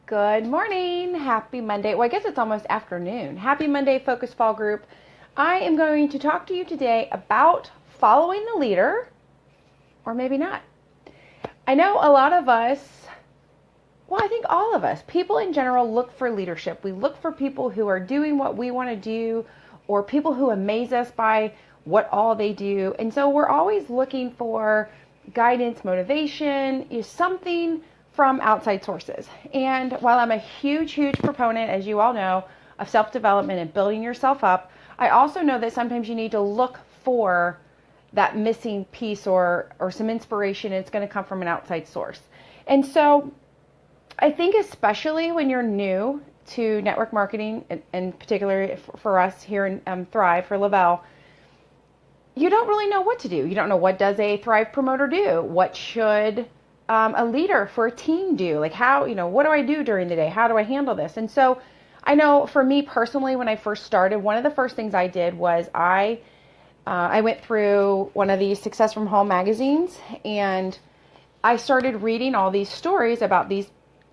Good morning. Happy Monday. Well, I guess it's almost afternoon. Happy Monday, Focus Fall Group. I am going to talk to you today about following the leader, or maybe not. I know a lot of us, I think all of us, people in general, look for leadership. We look for people who are doing what we want to do, or people who amaze us by what all they do. And so we're always looking for guidance, motivation, something from outside sources. And while I'm a huge proponent, as you all know, of self-development and building yourself up, I also know that sometimes you need to look for that missing piece or some inspiration. It's going to come from an outside source. And so I think especially when you're new to network marketing, and particularly for us here in Thrive for Lavelle, you don't really know what to do. You don't know, what does a Thrive promoter do? What should a leader for a team do? Like how, what do I do during the day? How do I handle this? And so I know for me personally, when I first started, one of the first things I did was I went through one of these Success from Home magazines, and I started reading all these stories about these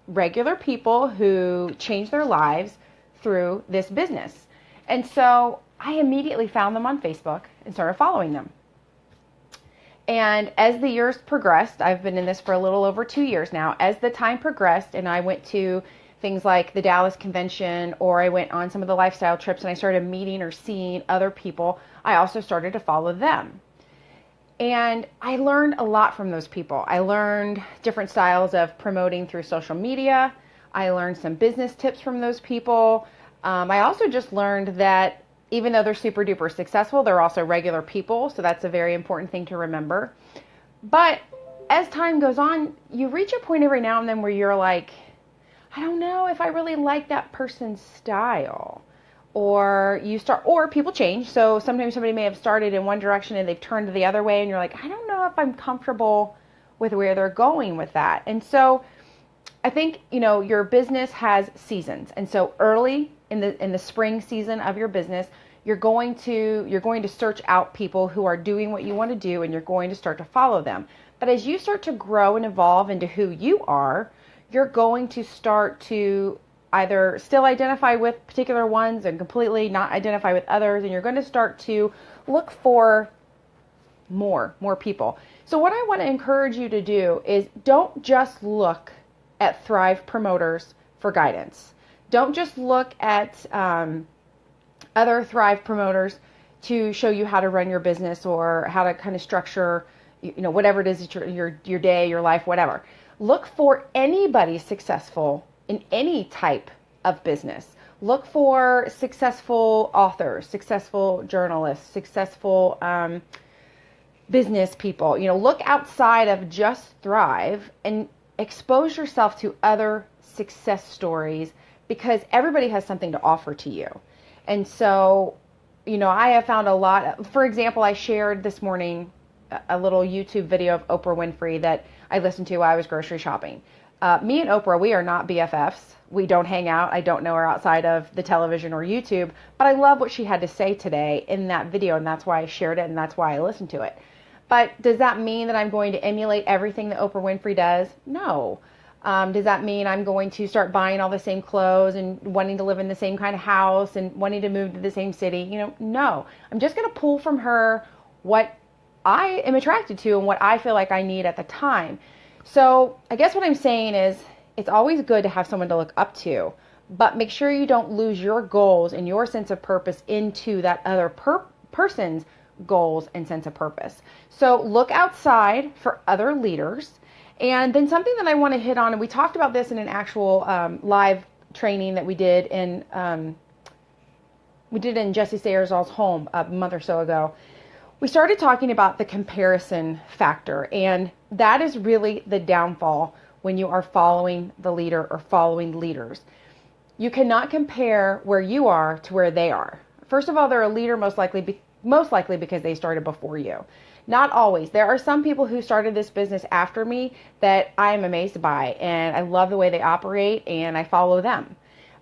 regular people who changed their lives through this business. And so I immediately found them on Facebook and started following them. And as the years progressed, I've been in this for a little over 2 years now. As the time progressed and I went to things like the Dallas convention, or I went on some of the lifestyle trips and I started meeting or seeing other people, I also started to follow them. And I learned a lot from those people. I learned different styles of promoting through social media. I learned some business tips from those people. I also just learned that even though they're super duper successful, they're also regular people. So that's a very important thing to remember. But as time goes on, you reach a point every now and then where you're like, I don't know if I really like that person's style. Or people change. So sometimes somebody may have started in one direction and they've turned the other way, and you're like, I don't know if I'm comfortable with where they're going with that. And so I think, your business has seasons. And so early in the spring season of your business, you're going to search out people who are doing what you want to do, and you're going to start to follow them. But as you start to grow and evolve into who you are, you're going to start to either still identify with particular ones and completely not identify with others, and you're going to start to look for more people. So what I want to encourage you to do is don't just look at Thrive promoters for guidance. Don't just look at other Thrive promoters to show you how to run your business or how to kind of structure, whatever it is that your day, your life, whatever. Look for anybody successful in any type of business. Look for successful authors, successful journalists, successful business people. Look outside of just Thrive and expose yourself to other success stories, because everybody has something to offer to you. And so, I have found a lot. For example, I shared this morning a little YouTube video of Oprah Winfrey that I listened to while I was grocery shopping. Me and Oprah, we are not BFFs. We don't hang out. I don't know her outside of the television or YouTube, but I love what she had to say today in that video, and that's why I shared it, and that's why I listened to it. But does that mean that I'm going to emulate everything that Oprah Winfrey does? No. Does that mean I'm going to start buying all the same clothes and wanting to live in the same kind of house and wanting to move to the same city? No. I'm just going to pull from her what I am attracted to and what I feel like I need at the time. So I guess what I'm saying is it's always good to have someone to look up to, but make sure you don't lose your goals and your sense of purpose into that other person's goals and sense of purpose. So look outside for other leaders. And then something that I want to hit on, and we talked about this in an actual live training that we did in Jesse Sayerzall's home a month or so ago. We started talking about the comparison factor, and that is really the downfall when you are following the leader or following leaders. You cannot compare where you are to where they are. First of all, they're a leader most likely because they started before you. Not always. There are some people who started this business after me that I am amazed by, and I love the way they operate, and I follow them.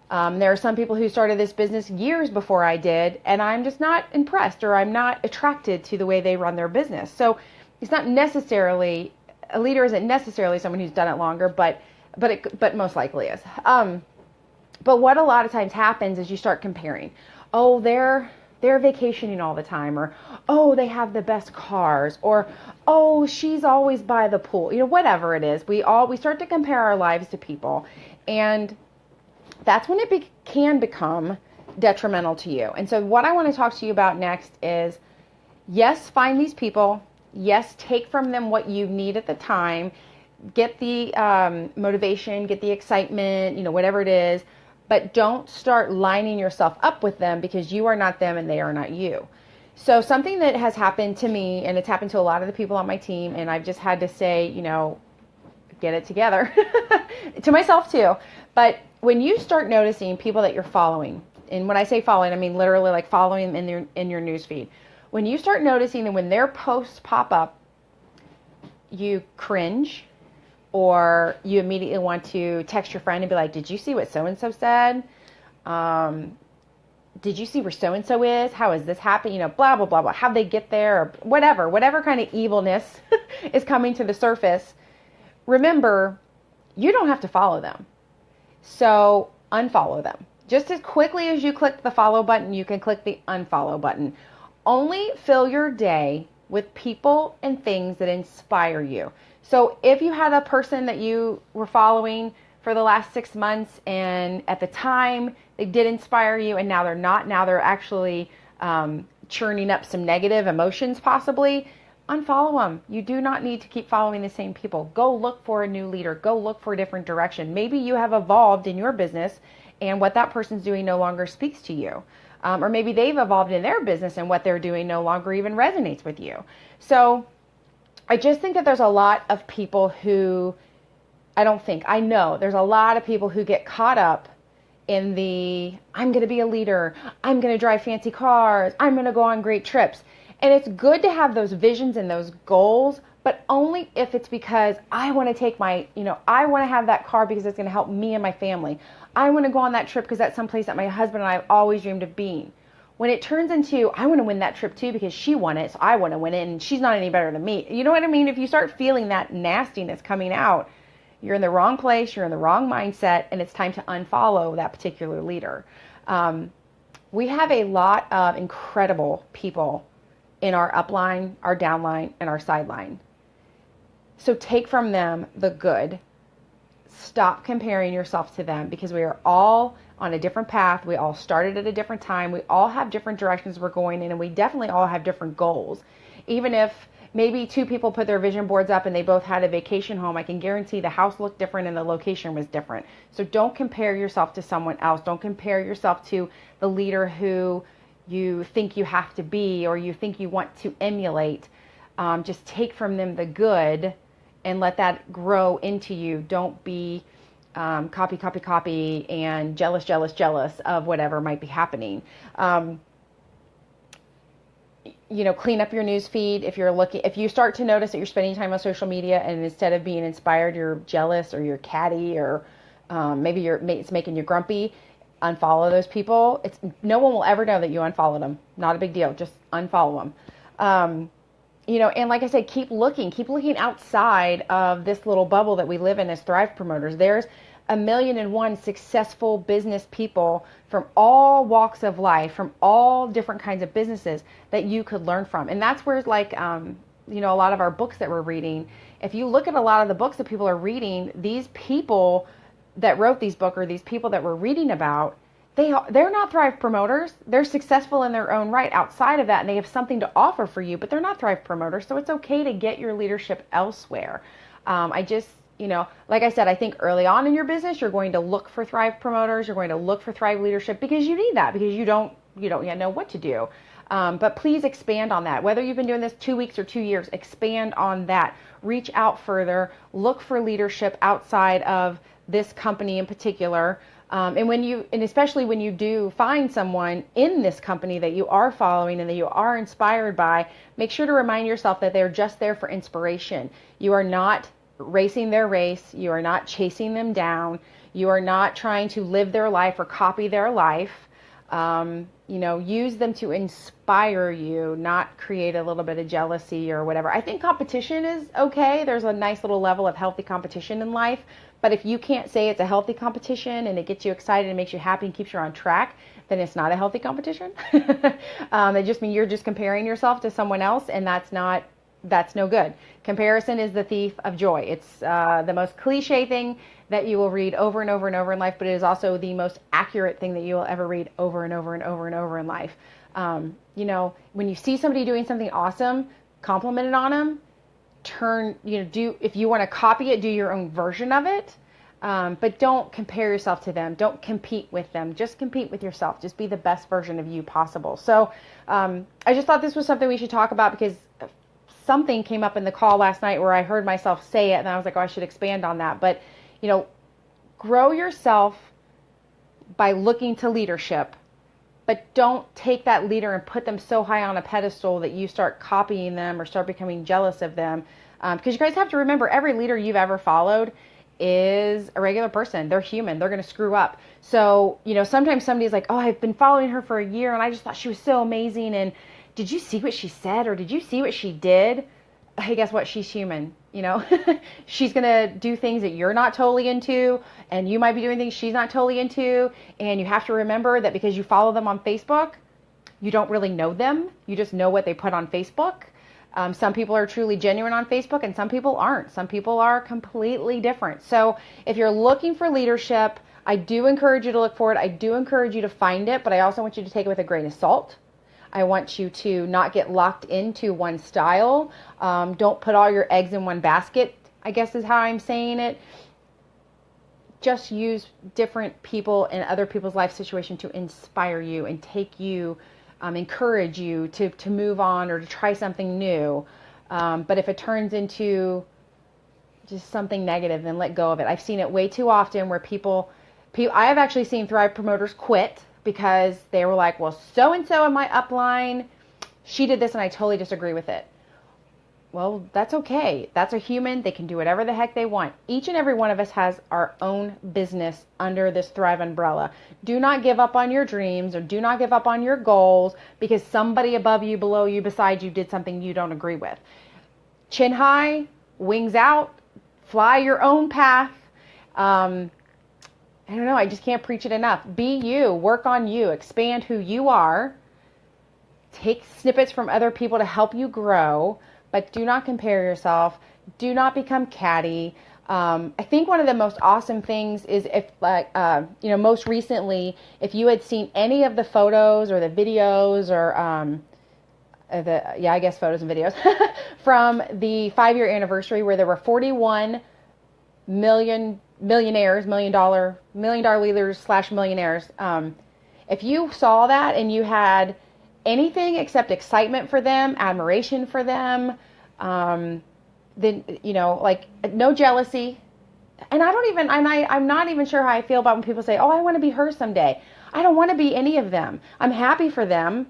There are some people who started this business years before I did, and I'm just not impressed, or I'm not attracted to the way they run their business. So it's not necessarily, a leader isn't necessarily someone who's done it longer, but but most likely is. But what a lot of times happens is you start comparing. Oh, they're vacationing all the time, or oh, they have the best cars, or oh, she's always by the pool. Whatever it is, we start to compare our lives to people, and that's when it can become detrimental to you. And so what I want to talk to you about next is, yes, find these people. Yes, take from them what you need at the time. Get the motivation, get the excitement, whatever it is. But don't start lining yourself up with them, because you are not them and they are not you. So something that has happened to me, and it's happened to a lot of the people on my team, and I've just had to say, get it together to myself too. But when you start noticing people that you're following, and when I say following, I mean literally like following them in your newsfeed. When you start noticing that when their posts pop up, you cringe, or you immediately want to text your friend and be like, did you see what so-and-so said? Did you see where so-and-so is? How is this happening? Blah, blah, blah, blah. How'd they get there? Or whatever kind of evilness is coming to the surface. Remember, you don't have to follow them. So unfollow them. Just as quickly as you click the follow button, you can click the unfollow button. Only fill your day with people and things that inspire you. So if you had a person that you were following for the last 6 months, and at the time they did inspire you, and now they're not, now they're actually churning up some negative emotions possibly, unfollow them. You do not need to keep following the same people. Go look for a new leader. Go look for a different direction. Maybe you have evolved in your business, and what that person's doing no longer speaks to you. Or maybe they've evolved in their business, and what they're doing no longer even resonates with you. So I just think that there's a lot of people who, I know there's a lot of people who get caught up in the, I'm going to be a leader, I'm going to drive fancy cars, I'm going to go on great trips. And it's good to have those visions and those goals, but only if it's because I want to take I want to have that car because it's going to help me and my family. I want to go on that trip because that's someplace that my husband and I have always dreamed of being. When it turns into, I want to win that trip too because she won it, so I want to win it, and she's not any better than me. You know what I mean? If you start feeling that nastiness coming out, you're in the wrong place, you're in the wrong mindset, and it's time to unfollow that particular leader. We have a lot of incredible people in our upline, our downline, and our sideline. So take from them the good. Stop comparing yourself to them, because we are all on a different path. We all started at a different time. We all have different directions we're going in, and we definitely all have different goals. Even if maybe two people put their vision boards up and they both had a vacation home, I can guarantee the house looked different and the location was different. So don't compare yourself to someone else. Don't compare yourself to the leader who you think you have to be or you think you want to emulate. Just take from them the good and let that grow into you. Don't be copy, and jealous of whatever might be happening. Clean up your news feed. If you start to notice that you're spending time on social media and instead of being inspired, you're jealous or you're catty, or maybe it's making you grumpy, unfollow those people. No one will ever know that you unfollowed them. Not a big deal. Just unfollow them. And like I said, keep looking outside of this little bubble that we live in as Thrive promoters. There's 1,000,001 successful business people from all walks of life, from all different kinds of businesses that you could learn from. And that's where a lot of our books that we're reading, if you look at a lot of the books that people are reading, these people that wrote these books, or these people that we're reading about, they're not Thrive promoters. They're successful in their own right outside of that, and they have something to offer for you, but they're not Thrive promoters. So it's okay to get your leadership elsewhere. Like I said, I think early on in your business, you're going to look for Thrive promoters. You're going to look for Thrive leadership because you need that, because you don't yet know what to do. But please expand on that. Whether you've been doing this 2 weeks or 2 years, expand on that. Reach out further. Look for leadership outside of this company in particular. And especially when you do find someone in this company that you are following and that you are inspired by, make sure to remind yourself that they're just there for inspiration. You are not racing their race. You are not chasing them down. You are not trying to live their life or copy their life. Use them to inspire you, not create a little bit of jealousy or whatever. I think competition is okay. There's a nice little level of healthy competition in life. But if you can't say it's a healthy competition and it gets you excited and makes you happy and keeps you on track, then it's not a healthy competition. It just means you're just comparing yourself to someone else, and that's no good. Comparison is the thief of joy. It's the most cliche thing that you will read over and over and over in life, but it is also the most accurate thing that you will ever read over and over and over and over in life. When you see somebody doing something awesome, compliment it on them. If you want to copy it, do your own version of it. But don't compare yourself to them. Don't compete with them. Just compete with yourself. Just be the best version of you possible. So I just thought this was something we should talk about because something came up in the call last night where I heard myself say it and I was like, oh, I should expand on that. But, grow yourself by looking to leadership, but don't take that leader and put them so high on a pedestal that you start copying them or start becoming jealous of them. Because you guys have to remember, every leader you've ever followed is a regular person. They're human. They're going to screw up. So, sometimes somebody's like, oh, I've been following her for a year and I just thought she was so amazing. And did you see what she said? Or did you see what she did? Hey, guess what? She's human. She's going to do things that you're not totally into, and you might be doing things she's not totally into. And you have to remember that because you follow them on Facebook, you don't really know them. You just know what they put on Facebook. Some people are truly genuine on Facebook and some people aren't. Some people are completely different. So if you're looking for leadership, I do encourage you to look for it. I do encourage you to find it, but I also want you to take it with a grain of salt. I want you to not get locked into one style. Don't put all your eggs in one basket, I guess is how I'm saying it. Just use different people and other people's life situation to inspire you and take you, encourage you to move on or to try something new. But if it turns into just something negative, then let go of it. I've seen it way too often where I have actually seen Thrive promoters quit because they were like, well, so-and-so in my upline, she did this and I totally disagree with it. Well, that's okay. That's a human. They can do whatever the heck they want. Each and every one of us has our own business under this Thrive umbrella. Do not give up on your dreams or do not give up on your goals because somebody above you, below you, beside you did something you don't agree with. Chin high, wings out, fly your own path. I don't know. I just can't preach it enough. Be you. Work on you. Expand who you are. Take snippets from other people to help you grow, but do not compare yourself. Do not become catty. I think one of the most awesome things is if, most recently, if you had seen any of the photos or the videos or, photos and videos from the 5-year anniversary where there were 41 millionaires, million dollar leaders / millionaires. If you saw that and you had anything except excitement for them, admiration for them, then, no jealousy. And I'm not even sure how I feel about when people say, oh, I want to be her someday. I don't want to be any of them. I'm happy for them.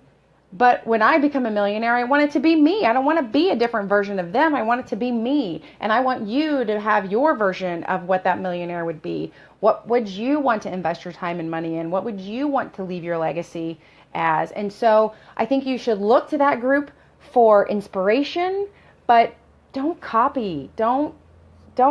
But when I become a millionaire, I want it to be me. I don't want to be a different version of them. I want it to be me. And I want you to have your version of what that millionaire would be. What would you want to invest your time and money in? What would you want to leave your legacy as? And so I think you should look to that group for inspiration, but don't copy. Don't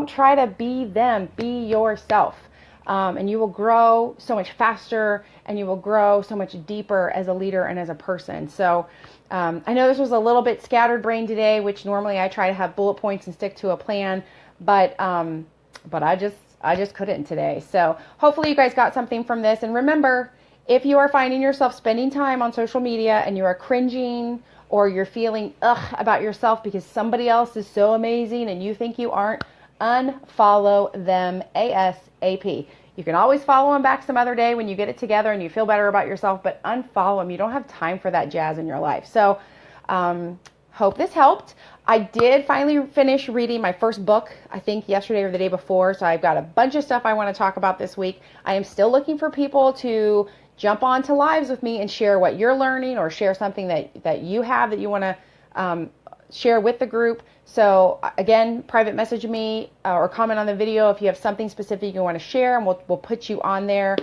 try to be them. Be yourself. And you will grow so much faster and you will grow so much deeper as a leader and as a person. So I know this was a little bit scattered brain today, which normally I try to have bullet points and stick to a plan, but I just couldn't today. So hopefully you guys got something from this. And remember, if you are finding yourself spending time on social media and you are cringing or you're feeling about yourself because somebody else is so amazing and you think you aren't, unfollow them ASAP. You can always follow them back some other day when you get it together and you feel better about yourself, but unfollow them. You don't have time for that jazz in your life. So hope this helped. I did finally finish reading my first book, I think yesterday or the day before. So I've got a bunch of stuff I want to talk about this week. I am still looking for people to jump on to lives with me and share what you're learning or share something that you have that you want to share with the group. So again, private message me or comment on the video if you have something specific you want to share, and we'll put you on there.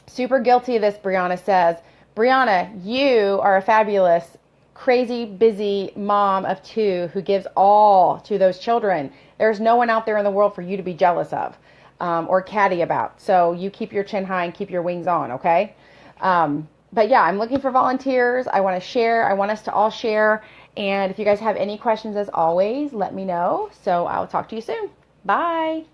Super guilty of this, Brianna says. Brianna, you are a fabulous, crazy, busy mom of 2 who gives all to those children. There's no one out there in the world for you to be jealous of or catty about. So you keep your chin high and keep your wings on, okay? But yeah, I'm looking for volunteers. I want to share. I want us to all share. And if you guys have any questions, as always, let me know. So I'll talk to you soon. Bye.